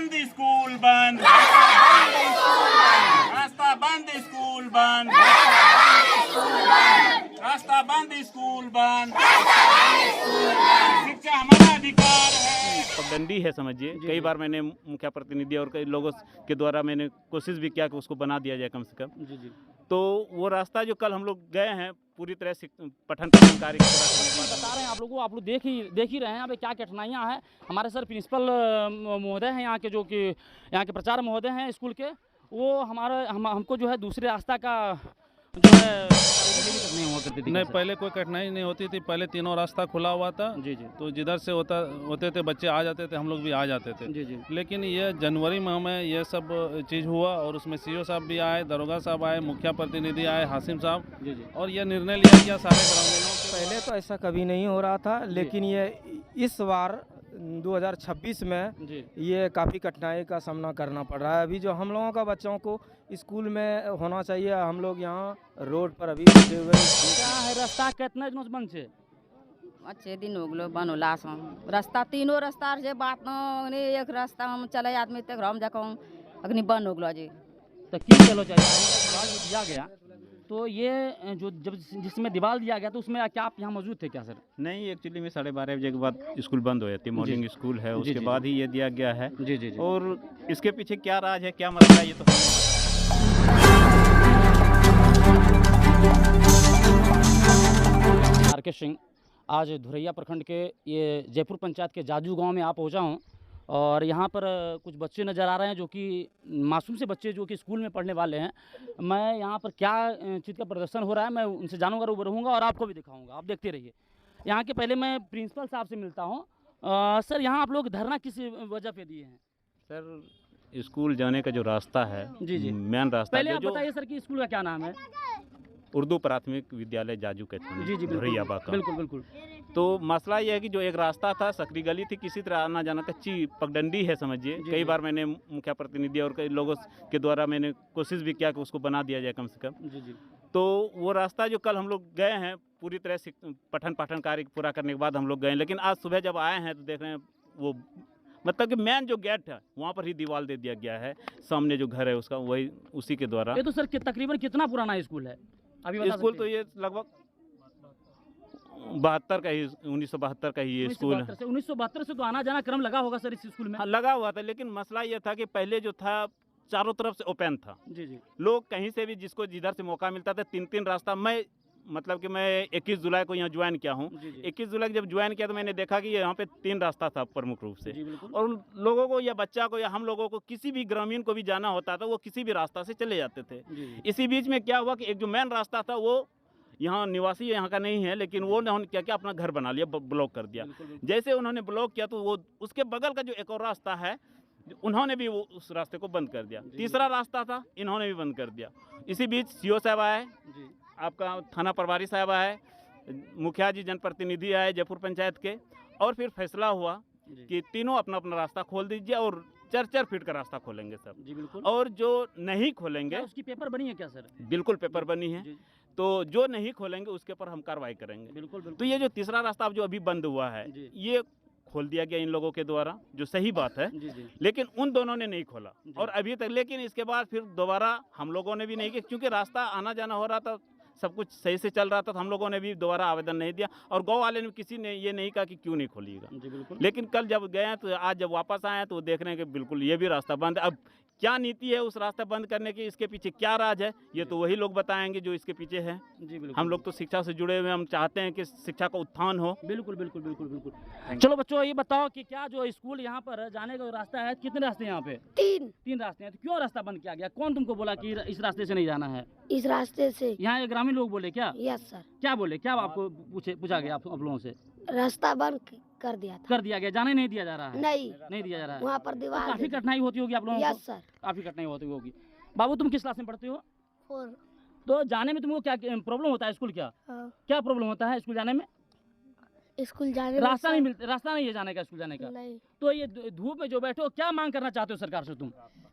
बंद स्कूल बंद, रास्ता बंद स्कूल बंद, रास्ता बंद स्कूल बंद। शिक्षा हमारा अधिकार है। पगडंडी है समझिए। कई बार मैंने मुखिया प्रतिनिधि और कई लोगों के द्वारा मैंने कोशिश भी किया कि उसको बना दिया जाए कम से कम। जी। तो वो रास्ता जो कल हम लोग गए हैं पूरी तरह से पठन पाठन कार्य को पूरा करने के बाद बता रहे हैं आप लोगों को, आप लोग देख ही रहे हैं यहाँ पे क्या कठिनाइयाँ हैं। हमारे सर प्रिंसिपल महोदय हैं यहाँ के, जो कि यहाँ के प्रचार महोदय हैं स्कूल के, वो हमको जो है दूसरे रास्ता का जो है नहीं हुआ करती थी। नहीं, पहले कोई कठिनाई नहीं होती थी। पहले तीनों रास्ता खुला हुआ था। जी। तो जिधर से होते थे बच्चे आ जाते थे, हम लोग भी आ जाते थे। जी। लेकिन ये जनवरी माह में ये सब चीज़ हुआ और उसमें सीओ साहब भी आए, दरोगा साहब आए, मुखिया प्रतिनिधि आए, हासिम साहब। जी। और ये निर्णय लिया गया सारे ग्रामीणों के। पहले तो ऐसा कभी नहीं हो रहा था, लेकिन ये इस बार 2026 में जी। ये काफ़ी कठिनाई का सामना करना पड़ रहा है। अभी जो हम लोगों का बच्चों को स्कूल में होना चाहिए, हम लोग यहाँ रोड पर अभी बैठे हुए हैं। क्या है रास्ता कितना दिनों से बंद है? 6 दिन हो गलो बन होला रास्ता, तीनों रास्ता जे बात न एक रास्ता हम चले आदमी तक हम देखो अग्नि बंद हो गलो जी। तो की चलो चाहिए दिया गया, तो ये जो जब जिसमें दीवार दिया गया तो उसमें क्या आप यहाँ मौजूद थे क्या सर? नहीं, एक्चुअली में 12:30 बजे के बाद स्कूल बंद हो जाती है। मॉर्निंग स्कूल है, उसके जी। बाद ही ये दिया गया है। जी। और इसके पीछे क्या राज है, क्या मसला है, ये तो आर.के. सिंह आज धुरैया प्रखंड के ये जयपुर पंचायत के जाजू गांव में आ पहुंचा हूं और यहाँ पर कुछ बच्चे नज़र आ रहे हैं जो कि मासूम से बच्चे जो कि स्कूल में पढ़ने वाले हैं। मैं यहाँ पर क्या चीज़ का प्रदर्शन हो रहा है मैं उनसे जानूंगा, रूबरू रहूँगा और आपको भी दिखाऊंगा। आप देखते रहिए। यहाँ के पहले मैं प्रिंसिपल साहब से मिलता हूँ। सर, यहाँ आप लोग धरना किस वजह पे दिए हैं? सर, स्कूल जाने का जो रास्ता है, जी। मेन रास्ता पहले आप जो बताइए सर कि स्कूल का क्या नाम है? उर्दू प्राथमिक विद्यालय जाजू के जी धुरैया बाका। बिल्कुल। तो मसला ये है कि जो एक रास्ता था, सकरी गली थी, किसी तरह आना जाना कच्ची पगडंडी है समझिए। कई बार मैंने मुखिया प्रतिनिधि और कई लोगों के द्वारा मैंने कोशिश भी किया कि उसको बना दिया जाए कम से कम। जी। तो वो रास्ता जो कल हम लोग गए हैं पूरी तरह से पठन पाठन कार्य पूरा करने के बाद हम लोग गए, लेकिन आज सुबह जब आए हैं तो देख रहे हैं वो मतलब कि मेन जो गेट है वहाँ पर ही दीवार दे दिया गया है। सामने जो घर है उसका वही उसी के द्वारा। ये तो सर तकरीबन कितना पुराना स्कूल है अभी बता स्कूल सकते तो हैं? ये लगभग 72 का ही, 1972 का ही ये स्कूल है। 1972 से तो आना जाना क्रम लगा होगा सर इस स्कूल में? हाँ, लगा हुआ था, लेकिन मसला ये था कि पहले जो था चारों तरफ से ओपन था। जी। लोग कहीं से भी जिसको जिधर से मौका मिलता था 3 रास्ता। मैं मतलब कि मैं 21 जुलाई को यहाँ ज्वाइन किया हूँ। 21 जुलाई जब ज्वाइन किया तो मैंने देखा कि यहाँ पे 3 रास्ता था प्रमुख रूप से। और लोगों को या बच्चा को या हम लोगों को किसी भी ग्रामीण को भी जाना होता था वो किसी भी रास्ता से चले जाते थे। इसी बीच में क्या हुआ कि एक जो मेन रास्ता था वो यहाँ निवासी यहाँ का नहीं है, लेकिन वो उन्होंने क्या किया अपना घर बना लिया, ब्लॉक कर दिया। जैसे उन्होंने ब्लॉक किया तो वो उसके बगल का जो एक और रास्ता है उन्होंने भी वो उस रास्ते को बंद कर दिया। तीसरा रास्ता था, इन्होंने भी बंद कर दिया। इसी बीच सीओ साहब आए, आपका थाना प्रभारी साहब आए, मुखिया जी जनप्रतिनिधि आए जयपुर पंचायत के, और फिर फैसला हुआ कि तीनों अपना अपना रास्ता खोल दीजिए और 4-4 फीट का रास्ता खोलेंगे सब। जी बिल्कुल। और जो नहीं खोलेंगे, उसकी पेपर बनी है क्या सर? बिल्कुल पेपर बनी है। तो जो नहीं खोलेंगे उसके ऊपर हम कार्रवाई करेंगे। बिल्कुल। तो ये जो तीसरा रास्ता अब जो अभी बंद हुआ है ये खोल दिया गया इन लोगों के द्वारा, जो सही बात है। लेकिन उन दोनों ने नहीं खोला और अभी तक, लेकिन इसके बाद फिर दोबारा हम लोगों ने भी नहीं किया, क्योंकि रास्ता आना जाना हो रहा था, सब कुछ सही से चल रहा था, तो हम लोगों ने भी दोबारा आवेदन नहीं दिया। और गाँव वाले ने किसी ने ये नहीं कहा कि क्यों नहीं खोलिएगा। लेकिन कल जब गए हैं तो आज जब वापस आए हैं तो देख रहे हैं कि बिल्कुल ये भी रास्ता बंद है। अब क्या नीति है उस रास्ता बंद करने की, इसके पीछे क्या राज है, ये तो वही लोग बताएंगे जो इसके पीछे है। हम लोग तो शिक्षा से जुड़े हुए, हम चाहते हैं कि शिक्षा का उत्थान हो। बिल्कुल। चलो बच्चों, ये बताओ कि क्या जो स्कूल यहाँ पर जाने का रास्ता है, कितने रास्ते हैं यहाँ पे? 3 रास्ते हैं। तो क्यों रास्ता बंद किया गया? कौन तुमको बोला कि इस रास्ते से नहीं जाना है? इस रास्ते से यहाँ के ग्रामीण लोग बोले क्या? Yes sir. क्या बोले? क्या आपको पूछा गया आप लोगों से? रास्ता बंद कर दिया गया, जाने नहीं दिया जा रहा है? नहीं दिया जा रहा है। वहाँ पर तो दीवार काफी कठिनाई होती होगी आप लोगों को? Yes sir. काफी कठिनाई होती होगी। बाबू, तुम किस क्लास में पढ़ते हो? 4। तो जाने में तुमको क्या प्रॉब्लम होता है? स्कूल क्या प्रॉब्लम होता है स्कूल जाने में? स्कूल जाने रास्ता नहीं मिलता, रास्ता नहीं है जाने का, स्कूल जाने का। नहीं। तो ये धूप में जो बैठे हो, क्या मांग करना चाहते हो सरकार से तुम?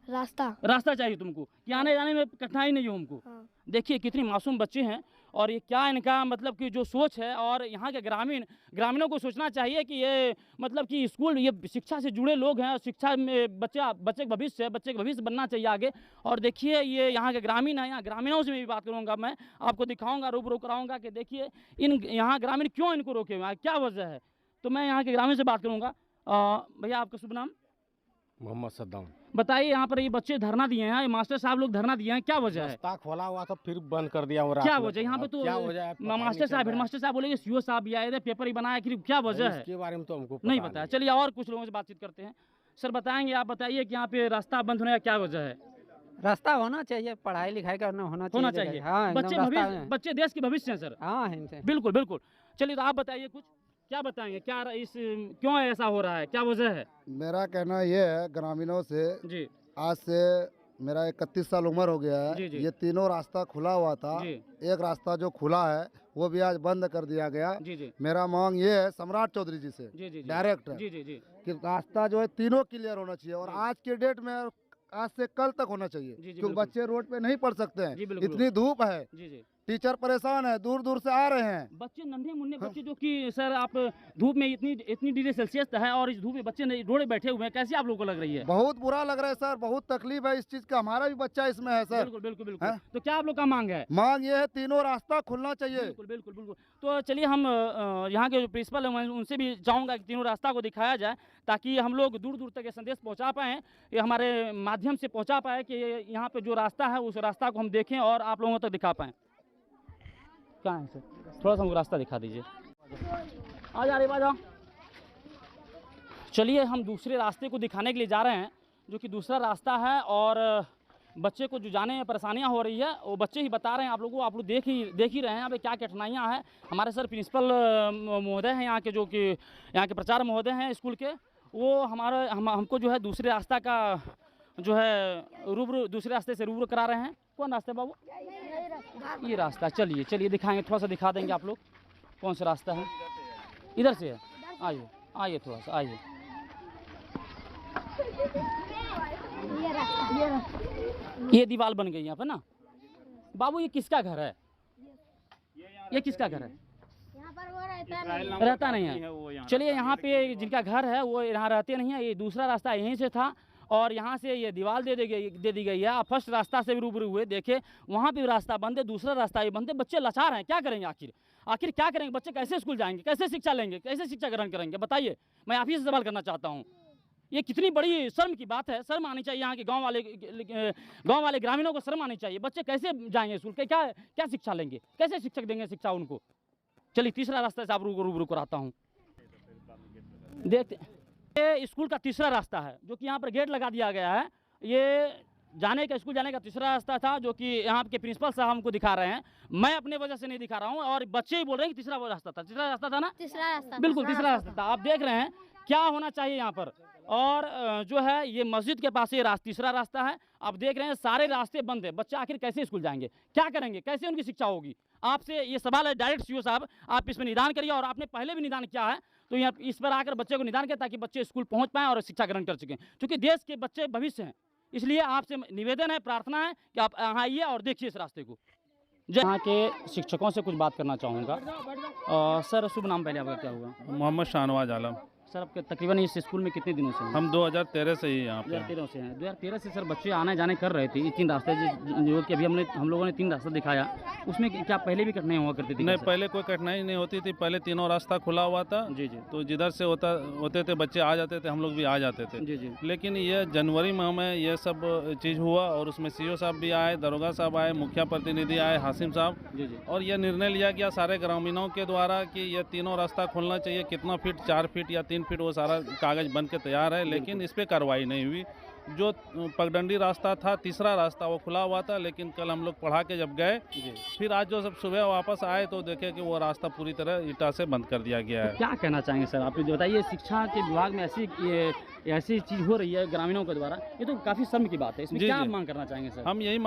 रास्ता चाहिए तुमको कि आने जाने में कठिनाई नहीं हो हमको। देखिए कितनी मासूम बच्चे हैं और ये क्या इनका मतलब कि जो सोच है। और यहाँ के ग्रामीणों को सोचना चाहिए कि ये मतलब कि स्कूल ये शिक्षा से जुड़े लोग हैं और शिक्षा में बच्चे का भविष्य है, बच्चे का भविष्य बनना चाहिए आगे। और देखिए ये यहाँ के ग्रामीण हैं, यहाँ ग्रामीणों से भी बात करूँगा, मैं आपको दिखाऊँगा, रूबरू कराऊँगा कि देखिए यहाँ ग्रामीण क्यों इनको रोके हुए हैं, क्या वजह है। तो मैं यहाँ के ग्रामीण से बात करूँगा। भैया आपका शुभ नाम? मोहम्मद सद्दाम। बताइए यहाँ पर ये बच्चे धरना दिए हैं, ये मास्टर साहब लोग धरना दिए हैं, क्या वजह है? रास्ता खोला हुआ था फिर बंद कर दिया। क्या वजह यहाँ पे? तो क्या वजह है? मास्टर साहब हेडमास्टर साहब बोले सीओ साहब भी आए थे, पेपर ही बनाया, क्या वजह है इसके बारे में तो हमको नहीं पता। चलिए और कुछ लोगों से बातचीत करते हैं। सर बताएंगे, आप बताइए कि यहाँ पे रास्ता बंद होने का क्या वजह है? रास्ता होना चाहिए, पढ़ाई लिखाई करना होना चाहिए। हाँ, बच्चे देश के भविष्य हैं सर। हाँ बिल्कुल बिल्कुल। चलिए तो आप बताइए कुछ, क्या बताएंगे, क्या इस क्यों ऐसा हो रहा है, क्या वजह है? मेरा कहना ये है ग्रामीणों से जी, आज से मेरा 31 साल उम्र हो गया है। जी। ये तीनों रास्ता खुला हुआ था। जी। एक रास्ता जो खुला है वो भी आज बंद कर दिया गया। जी। मेरा मांग ये है सम्राट चौधरी जी से जी। डायरेक्ट जी। कि रास्ता जो है तीनों क्लियर होना चाहिए और आज के डेट में आज से कल तक होना चाहिए, क्योंकि बच्चे रोड पे नहीं पढ़ सकते हैं, इतनी धूप है। जी। टीचर परेशान है, दूर दूर से आ रहे हैं बच्चे, नन्हे मुन्ने बच्चे जो कि सर आप धूप में इतनी डिग्री सेल्सियस है और इस धूप में बच्चे रोड बैठे हुए हैं, कैसी आप लोगों को लग रही है? बहुत बुरा लग रहा है सर, बहुत तकलीफ है इस चीज का। हमारा भी बच्चा इसमें है सर। बिल्कुल। तो क्या आप लोग का मांग है? मांग ये है तीनों रास्ता खुलना चाहिए। बिल्कुल। तो चलिए हम यहाँ के जो प्रिंसिपल हैं उनसे भी चाहूँगा कि तीनों रास्ता को दिखाया जाए, ताकि हम लोग दूर दूर तक ये संदेश पहुँचा पाएँ, ये हमारे माध्यम से पहुँचा पाए कि यहाँ पे जो रास्ता है उस रास्ता को हम देखें और आप लोगों तक दिखा पाएँ। कहाँ है सर? थोड़ा सा हमको रास्ता दिखा दीजिए। आ जाओ। चलिए हम दूसरे रास्ते को दिखाने के लिए जा रहे हैं, जो कि दूसरा रास्ता है और बच्चे को जो जाने में परेशानियां हो रही है वो बच्चे ही बता रहे हैं आप लोगों को। आप लोग देख ही रहे हैं यहाँ पे क्या कठिनाइयाँ हैं। हमारे सर प्रिंसिपल महोदय हैं यहाँ के, जो कि यहाँ के प्रचार महोदय हैं स्कूल के, वो हमको जो है दूसरे रास्ता का जो है दूसरे रास्ते से रूबरू करा रहे हैं। कौन रास्ता है बाबू? ये रास्ता। चलिए दिखाएंगे, थोड़ा सा दिखा देंगे आप लोग कौन सा रास्ता है। इधर से है, आइए थोड़ा सा आइए। ये दीवार बन गई यहाँ पे ना बाबू। ये किसका घर है? ये किसका घर है? यहाँ पर वो रहता नहीं है। चलिए यहाँ पे जिनका घर है वो यहाँ रहते नहीं है। ये दूसरा रास्ता यहीं से था और यहाँ से ये दीवार दे दी गई है। आप फर्स्ट रास्ता से भी रूबरू हुए, देखे वहाँ पे रास्ता बंद है, दूसरा रास्ता ये बंद है। बच्चे लाचार हैं, क्या करेंगे आखिर क्या करेंगे? बच्चे कैसे स्कूल जाएंगे, कैसे शिक्षा लेंगे, कैसे शिक्षा ग्रहण करेंगे? बताइए, मैं आप ही से सवाल करना चाहता हूँ। ये कितनी बड़ी शर्म की बात है। शर्म आनी चाहिए यहाँ के गाँव वाले ग्रामीणों को शर्म आनी चाहिए। बच्चे कैसे जाएंगे स्कूल, क्या शिक्षा लेंगे, कैसे शिक्षक देंगे शिक्षा उनको? चलिए तीसरा रास्ता से आप रूबरू कराता हूँ। देखते, ये स्कूल का तीसरा रास्ता है, जो कि यहाँ पर गेट लगा दिया गया है। ये स्कूल जाने का तीसरा रास्ता था, जो कि यहाँ के प्रिंसिपल साहब हमको दिखा रहे हैं। मैं अपने वजह से नहीं दिखा रहा हूँ और बच्चे ही बोल रहे हैं कि तीसरा रास्ता था। तीसरा रास्ता था ना? तीसरा रास्ता। बिल्कुल तीसरा रास्ता था। आप देख रहे हैं क्या होना चाहिए यहाँ पर। और जो है ये मस्जिद के पास ये तीसरा रास्ता है। आप देख रहे हैं सारे रास्ते बंद है। बच्चे आखिर कैसे स्कूल जाएंगे, क्या करेंगे, कैसे उनकी शिक्षा होगी? आपसे ये सवाल है डायरेक्ट सीओ साहब, आप इस पर निदान करिए। और आपने पहले भी निदान किया है, तो यहाँ इस पर आकर बच्चे को निदान किया ताकि बच्चे स्कूल पहुँच पाएँ और शिक्षा ग्रहण कर सकें, क्योंकि देश के बच्चे भविष्य हैं। इसलिए आपसे निवेदन है, प्रार्थना है कि आप यहाँ आइए और देखिए इस रास्ते को। यहाँ के शिक्षकों से कुछ बात करना चाहूँगा। सर शुभ नाम पहले आपका क्या हुआ? मोहम्मद शाहनवाज आलम। सर आपके तकरीबन इस स्कूल में कितने दिनों से हैं? हम 2013 से ही यहाँ पे 2013 से हैं। 2013 से सर बच्चे आने जाने कर रहे थे। ये 3 रास्ते जो कि अभी हम लोगों ने 3 रास्ता दिखाया, उसमें क्या पहले भी कठिनाई हुआ करती थी? नहीं, पहले कोई कठिनाई नहीं होती थी। पहले तीनों रास्ता खुला हुआ था। जी। तो जिधर से होते थे बच्चे आ जाते थे, हम लोग भी आ जाते थे। जी। लेकिन ये जनवरी माह में ये सब चीज़ हुआ और उसमें सीओ साहब भी आए, दरोगा साहब आए, मुखिया प्रतिनिधि आए, हासिम साहब। जी। और ये निर्णय लिया गया सारे ग्रामीणों के द्वारा कि ये तीनों रास्ता खुलना चाहिए। कितना फीट, 4 फीट या 3 फीट, वो सारा कागज बन के तैयार है, लेकिन इस पे कार्रवाई नहीं हुई। जो पगडंडी रास्ता था, तीसरा रास्ता, वो खुला हुआ था। लेकिन कल हम लोग पढ़ा के जब गए, फिर आज जो सब सुबह वापस आए तो देखे कि वो रास्ता पूरी तरह ईटा से बंद कर दिया गया है। तो क्या कहना चाहेंगे सर आप? बताइए, शिक्षा के विभाग में ऐसी चीज़ हो रही है ग्रामीणों के द्वारा, ये तो काफ़ी शर्म की बात है। इसमें क्या मांग करना चाहेंगे सर? हम यही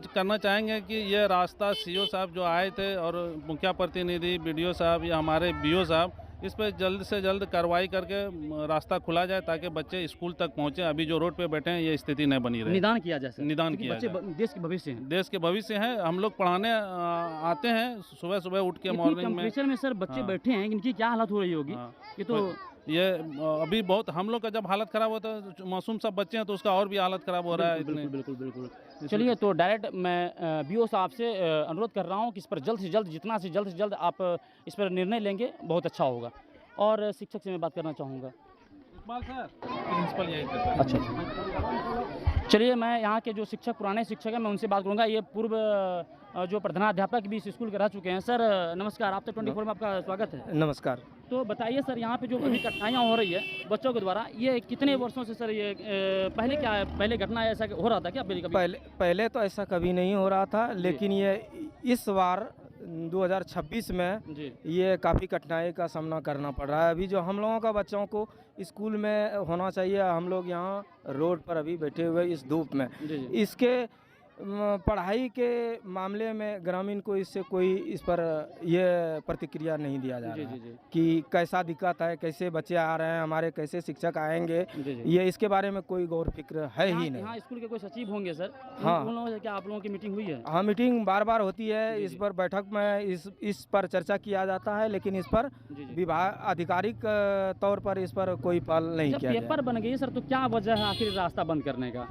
करना चाहेंगे कि ये रास्ता सीओ साहब जो आए थे और मुखिया प्रतिनिधि, BDO साहब या हमारे BO साहब, इस पर जल्द से जल्द कार्रवाई करके रास्ता खुला जाए ताकि बच्चे स्कूल तक पहुँचे। अभी जो रोड पे बैठे हैं ये स्थिति नहीं बनी रहे। निदान किया जाए सर, निदान क्योंकि किया बच्चे जाए। देश के भविष्य हैं। देश के भविष्य हैं। हम लोग पढ़ाने आते हैं सुबह सुबह उठ के इतनी मॉर्निंग में। टेम्परेचर में सर बच्चे हाँ। बैठे हैं, इनकी क्या हालत हो रही होगी। हाँ। ये तो ये अभी बहुत हम लोग का जब हालत खराब होता है, मासूम सब बच्चे हैं तो उसका और भी हालत खराब हो रहा है। बिल्कुल बिल्कुल बिल्कुल। चलिए, तो डायरेक्ट मैं बीओ साहब से अनुरोध कर रहा हूँ कि इस पर जल्द से जल्द, जितना से जल्द आप इस पर निर्णय लेंगे बहुत अच्छा होगा। और शिक्षक से मैं बात करना चाहूँगा। प्रिंसिपल यही कहता है। अच्छा, चलिए, मैं यहाँ के जो शिक्षक, पुराने शिक्षक हैं, मैं उनसे बात करूँगा। ये पूर्व जो प्रधानाध्यापक भी इस स्कूल के रह चुके हैं। सर नमस्कार, आप तो 24 में आपका स्वागत है। नमस्कार। तो बताइए सर, यहाँ पे जो अभी कठिनाइयाँ हो रही है बच्चों के द्वारा, ये कितने वर्षों से सर ये पहले घटना ऐसा हो रहा था क्या कभी? पहले तो ऐसा कभी नहीं हो रहा था, लेकिन ये इस बार 2026 में जी ये काफ़ी कठिनाई का सामना करना पड़ रहा है। अभी जो हम लोगों का बच्चों को स्कूल में होना चाहिए, हम लोग यहाँ रोड पर अभी बैठे हुए इस धूप में। जी इसके पढ़ाई के मामले में ग्रामीण को इससे कोई इस पर ये प्रतिक्रिया नहीं दिया जा रहा है कि कैसा दिक्कत है, कैसे बच्चे आ रहे हैं हमारे, कैसे शिक्षक आएंगे, ये इसके बारे में कोई गौर फिक्र है ही नहीं। यहाँ स्कूल के कोई सचिव होंगे सर? हाँ। उन लोगों से क्या आप लोगों की मीटिंग हुई है? हाँ, मीटिंग बार बार होती है। इस पर बैठक में इस पर चर्चा किया जाता है, लेकिन इस पर विभाग आधिकारिक तौर पर इस पर कोई पहल नहीं किया गया। पेपर बन गई सर, तो क्या वजह है आखिर रास्ता बंद करने का?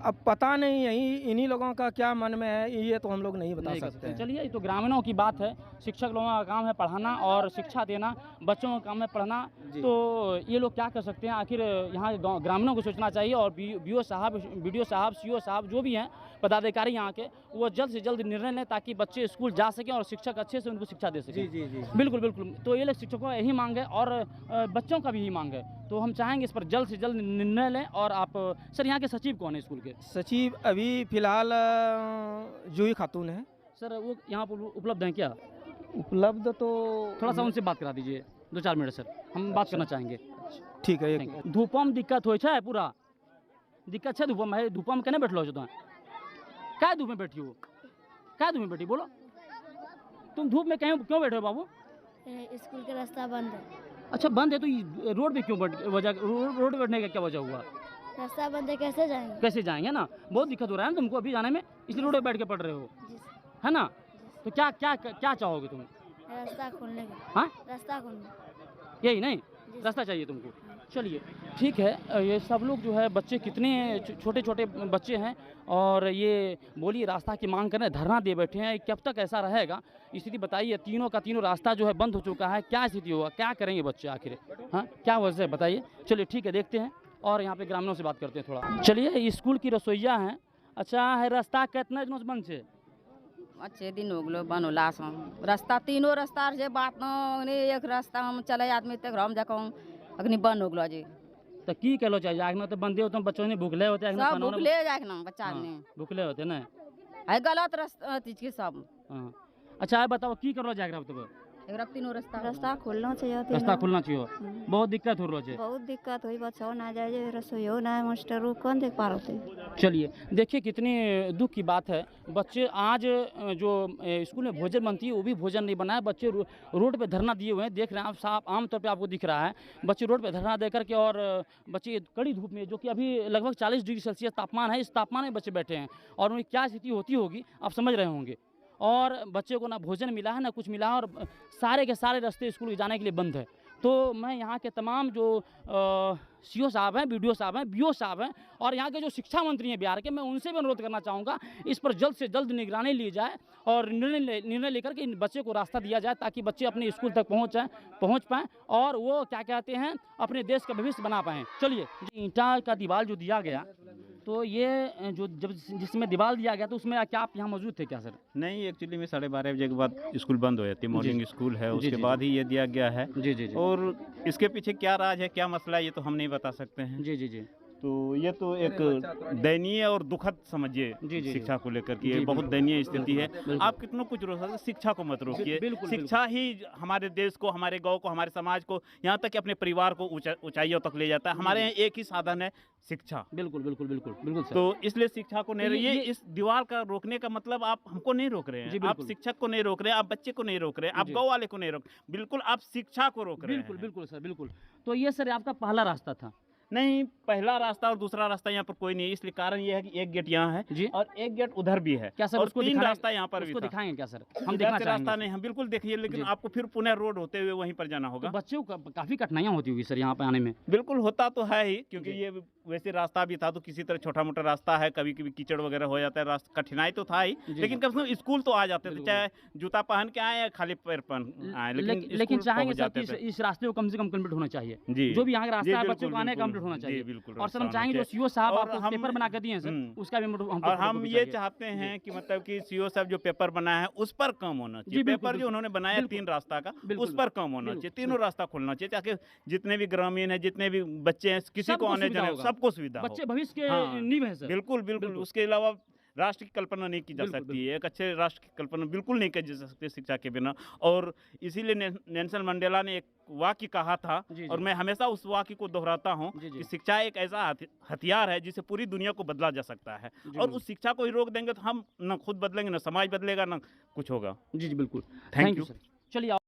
अब पता नहीं, यही इन्हीं लोगों का क्या मन में है, ये तो हम लोग नहीं बता सकते हैं। चलिए, ये तो ग्रामीणों की बात है। शिक्षक लोगों का काम है पढ़ाना और शिक्षा देना, बच्चों का काम है पढ़ना। तो ये लोग क्या कर सकते हैं? आखिर यहाँ ग्रामीणों को सोचना चाहिए। और बीओ साहब, बीडीओ साहब, सीओ साहब जो भी हैं पदाधिकारी यहाँ के, वो जल्द से जल्द निर्णय लें ताकि बच्चे स्कूल जा सकें और शिक्षक अच्छे से उनको शिक्षा दे सकें। जी। बिल्कुल बिल्कुल। तो ये लोग शिक्षकों का यही मांग है और बच्चों का भी यही मांग है। तो हम चाहेंगे इस पर जल्द से जल्द निर्णय लें। और आप सर, यहाँ के सचिव कौन है स्कूल के? सचिव अभी फिलहाल जूही खातून है। सर वो यहाँ पर उपलब्ध हैं क्या? उपलब्ध तो थोड़ा सा उनसे बात करा दीजिए 2-4 मिनट सर, हम बात करना चाहेंगे। ठीक है। धूपम दिक्कत हो पूरा दिक्कत है धूपम है। धूपम केने बैठलो तुम? क्या धूप में बैठी हो? क्या धूप में बैठी बोलो? तुम धूप में क्यों बैठे हो बाबू? स्कूल का रास्ता बंद है। अच्छा, बंद है तो रोड पे क्यों रोड बैठने का क्या वजह हुआ? रास्ता बंद है, कैसे जाएंगे? कैसे जाएंगे ना, बहुत दिक्कत हो रहा है ना तुमको अभी जाने में, इसलिए रोड पे बैठ के पढ़ रहे हो, है ना? तो क्या क्या क्या चाहोगे तुम? रास्ता खोलने का। हाँ, रास्ता खोलने। यही नहीं, रास्ता चाहिए तुमको। चलिए ठीक है। ये सब लोग जो है बच्चे, कितने छोटे छोटे बच्चे हैं और ये बोलिए रास्ता की मांग करने धरना दे बैठे हैं। कब तक ऐसा रहेगा स्थिति बताइए? तीनों का तीनों रास्ता जो है बंद हो चुका है। क्या स्थिति होगा, क्या करेंगे बच्चे आखिर? हाँ, क्या वजह है बताइए। चलिए ठीक है, देखते हैं और यहाँ पे ग्रामीणों से बात करते हैं थोड़ा। चलिए, स्कूल की रसोईया हैं। अच्छा है, रास्ता कितना दिनों से बंद है? अच्छे दिन हो गलो बन होला रास्ता, तीनों रास्ता जे बात न एक रास्ता हम चले आदमी तक हम जाकर अग्नि बंद हो गलो जी। तो की कहलो चाहिए? आगना तो बंदे होते बच्चों ने भूखले होते हैं, सब भूखले जाए ना बच्चा ने भूखले होते ना, है गलत रास्ता चीज के सब। हाँ, अच्छा है, बताओ की करलो जाएगा? तब एक तीनों रास्ता खोलना चाहिए। रास्ता खुलना चाहिए। बहुत दिक्कत हो रही है, बहुत दिक्कत हुई, बच्चों ना जाए, रसोई हो ना, मास्टर कौन देख पा रहे थे। चलिए देखिए, कितनी दुख की बात है। बच्चे आज जो स्कूल में भोजन बनती है वो भी भोजन नहीं बना है। बच्चे रोड पे धरना दिए हुए हैं, देख रहे हैं आप साफ आमतौर पे आपको दिख रहा है। बच्चे रोड पे धरना दे करके और बच्चे कड़ी धूप में, जो कि अभी लगभग 40 डिग्री सेल्सियस तापमान है, इस तापमान में बच्चे बैठे हैं और उनकी क्या स्थिति होती होगी आप समझ रहे होंगे। और बच्चे को ना भोजन मिला है ना कुछ मिला है और सारे के सारे रास्ते स्कूल जाने के लिए बंद है। तो मैं यहाँ के तमाम जो सीओ साहब हैं, बीडीओ साहब हैं, बीओ साहब हैं और यहाँ के जो शिक्षा मंत्री हैं बिहार के, मैं उनसे भी अनुरोध करना चाहूँगा इस पर जल्द से जल्द निगरानी ली जाए और निर्णय लेकर के इन बच्चे को रास्ता दिया जाए ताकि बच्चे अपने स्कूल तक पहुँच पाएँ और वो क्या कहते हैं अपने देश का भविष्य बना पाएँ। चलिए, ईंटा का दीवार जो दिया गया, तो ये जो जब जिसमें दीवार दिया गया तो उसमें क्या आप यहाँ मौजूद थे क्या सर? नहीं, एक्चुअली में 12:30 बजे के बाद स्कूल बंद हो जाती है, मॉर्निंग स्कूल है, उसके बाद ही ये दिया गया है। जी। और इसके पीछे क्या राज है, क्या मसला है, ये तो हम नहीं बता सकते हैं। जी। तो ये तो एक दयनीय और दुखद समझिए शिक्षा को लेकर के, ये बहुत दयनीय स्थिति है। आप कितना कुछ रोक सकते, शिक्षा को मत रोकिए। शिक्षा ही हमारे देश को, हमारे गांव को, हमारे समाज को, यहाँ तक कि अपने परिवार को ऊंचाइयों तक ले जाता है। हमारे यहाँ एक ही साधन है, शिक्षा। बिल्कुल बिल्कुल बिल्कुल बिल्कुल सर। तो इसलिए शिक्षा को नहीं, ये इस दीवार का रोकने का मतलब आप हमको नहीं रोक रहे हैं, आप शिक्षक को नहीं रोक रहे, आप बच्चे को नहीं रोक रहे, आप गाँव वाले को नहीं रोक, बिल्कुल आप शिक्षा को रोक रहे हैं। बिल्कुल बिल्कुल सर, बिल्कुल। तो ये सर आपका पहला रास्ता था? नहीं, पहला रास्ता और दूसरा रास्ता यहाँ पर कोई नहीं है। इसलिए कारण ये है कि एक गेट यहाँ है जी और एक गेट उधर भी है। क्या सर और उसको 3 रास्ता यहाँ पर भी दिखाएंगे क्या सर? हम देखना चाहेंगे। रास्ता नहीं, हम बिल्कुल देखिए, लेकिन आपको फिर पुनः रोड होते हुए वहीं पर जाना होगा। तो बच्चों को काफी कठिनाइयाँ होती होगी सर यहाँ पे आने में? बिल्कुल होता तो है ही, क्योंकि ये वैसे रास्ता भी था तो किसी तरह छोटा मोटा रास्ता है, कभी कभी कीचड़ वगैरह हो जाता है, रास्ता कठिनाई तो था ही, लेकिन कम से कम स्कूल तो आ जाते थे, चाहे जूता पहन के आए या खाली पैर पहन आए, लेकिन चाहेंगे सर कि इस रास्ते को कम से कम कंप्लीट होना चाहिए। जो भी यहाँ का रास्ता है बच्चों को आने कंप्लीट होना चाहिए। बिल्कुल। और सर हम चाहेंगे जो सीओ साहब आपको पेपर बना कर दिए सर, उसका भी और हम ये चाहते हैं कि मतलब कि सीओ साहब जो पेपर बनाया है उस पर कम होना चाहिए। पेपर जो उन्होंने बनाया 3 रास्ता का, उस पर कम होना चाहिए, तीनों रास्ता खोलना चाहिए, ताकि जितने भी ग्रामीण है, जितने भी बच्चे हैं, किसी को आने जाने सबको सुविधा हो। बच्चे भविष्य के नींव है सर। बिल्कुल बिल्कुल। उसके अलावा राष्ट्र की कल्पना नहीं की जा सकती है, एक अच्छे राष्ट्र की कल्पना बिल्कुल नहीं की जा सकती शिक्षा के बिना। और इसीलिए नेल्सन मंडेला ने एक वाक्य कहा था, और मैं हमेशा उस वाक्य को दोहराता हूँ कि शिक्षा एक ऐसा हथियार है जिसे पूरी दुनिया को बदला जा सकता है, और उस शिक्षा को ही रोक देंगे तो हम न खुद बदलेंगे, न समाज बदलेगा, न कुछ होगा। जी जी बिल्कुल, थैंक यू। चलिए,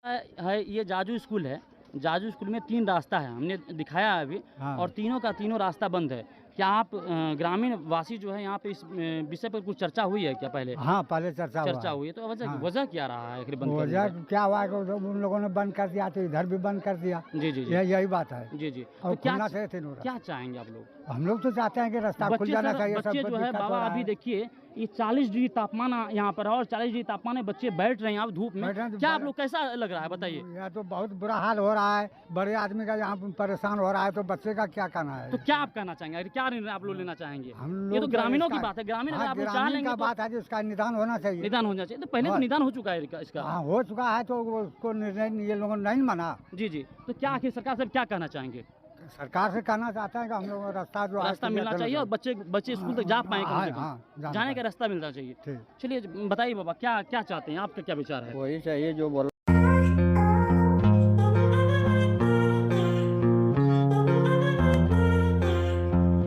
है ये जाजू स्कूल है। जाजू स्कूल में 3 रास्ता है, हमने दिखाया है अभी, और तीनों का तीनों रास्ता बंद है। क्या आप ग्रामीण वासी जो है यहाँ पे इस विषय पर कुछ चर्चा हुई है क्या पहले? हाँ, पहले चर्चा हुई है। तो वजह क्या रहा है? वजह क्या हुआ है, उन लोगों ने बंद कर दिया तो इधर भी बंद कर दिया। जी जी यही बात है। जी जी। और खुलना चाहिए तीनों। क्या चाहेंगे आप लोग? हम लोग तो चाहते हैं कि रास्ता खुल जाना चाहिए। बच्चे जो है बाबा, अभी देखिए ये 40 डिग्री तापमान यहाँ पर है, और 40 डिग्री तापमान में बच्चे बैठ रहे हैं आप धूप में। क्या आप लोग कैसा लग रहा है बताइए? यह तो बहुत बुरा हाल हो रहा है, बड़े आदमी का यहाँ परेशान हो रहा है, तो बच्चे का क्या कहना है? तो क्या आप कहना चाहेंगे, क्या निर्णय आप लोग लेना चाहेंगे? हम ये तो ग्रामीणों की बात है, ग्रामीण आप लोग चाह लेंगे, बात है कि उसका निदान होना चाहिए। निदान होना चाहिए। तो पहले तो निदान हो चुका है इसका। हाँ, हो चुका है, तो उसको निर्णय ये लोगों ने नहीं माना। जी जी। तो क्या आखिर सरकार से क्या कहना चाहेंगे? सरकार से कहना चाहते हैं कि हम लोग रास्ता मिलना चाहिए, और बच्चे स्कूल तक जा पाए, कम से कम जाने का रास्ता मिलना चाहिए। चलिए बताइए बाबा, क्या चाहते हैं, आपका क्या विचार है? वही चाहिए जो बोला।